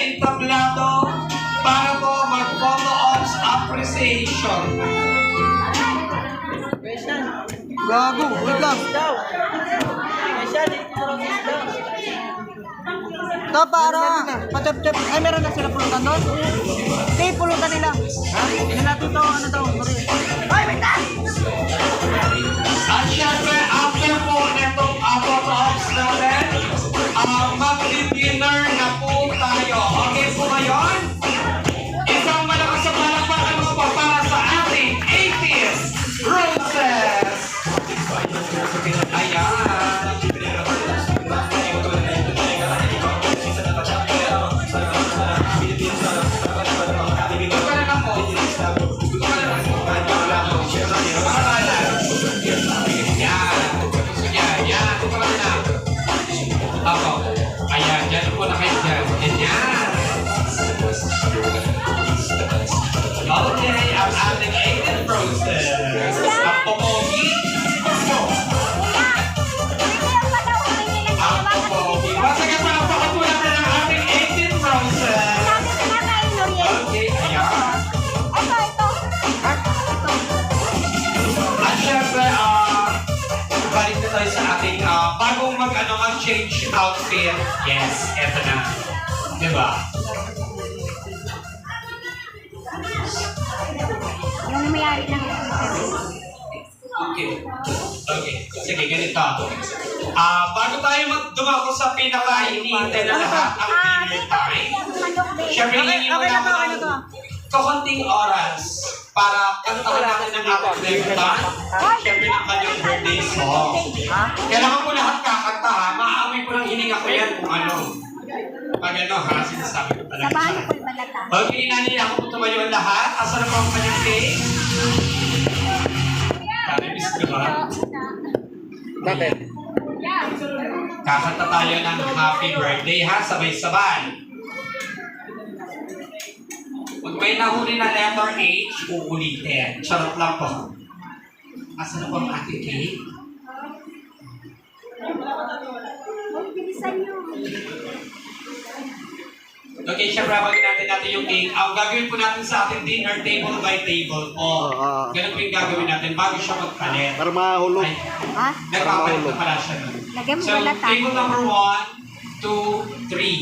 entablado para po mag-photo ops appreciation. Gago, wait lang. Ito para patap-tap. Ay, meron na sila pulutan doon? Okay, pulutan nila. Ha? Hindi natin ito, ano daw? Ay, wait lang! At syempre, after po netong photo ops natin, mag-dinner na po tayo. Okay po ngayon? Isang malakas sa palakpakan mo pa para sa ating 80s Roses! Ayan! Ayan, dyan po na kayo dyan. Ganyan. Okay, ang ating 18 Roses. Ang popogi. Ang popogi. Masagat pa ang pakatulan na ng ating 18 Roses. Okay, ayan. At syempre, balik na tayo sa ating bagong mag-change outfit. Yes, eto na. Diba? Yung mayari ng Okay. Okay. Sige, ganito. Bago tayo dumako sa pinaka-inihintay na lahat, ang dinner time, syempre hingin mo na ako ng kakunting oras para kantahan natin ng ating debutant. Syempre ng kanyang birthday song. Kailangan po lahat kakanta ha. Maaamoy po ng hininga ko yan kung ano. Pag ano ha, sinasabi ko talaga. Sabahan ko yung balata. Okay, nani, ako po tumayo ang lahat. Asa na po ang kanyang cake? Miss ko ba? Bakit? Kakanta tayo ng happy birthday ha, sabay-sabay. Pag may nahuli na letter H, uulitin. Charot lang po. Asa na po ang ating cake? Bilisan nyo. Okay, syempre, bagay natin yung cake. Ang gagawin po natin sa ating dinner table by table po. Ganun po yung gagawin natin bago siya magpalit. Para mahulog. Ay, Ha? nagpapalit na pala siya nun. Lagyan mo So, balata. table number 1, 2, 3.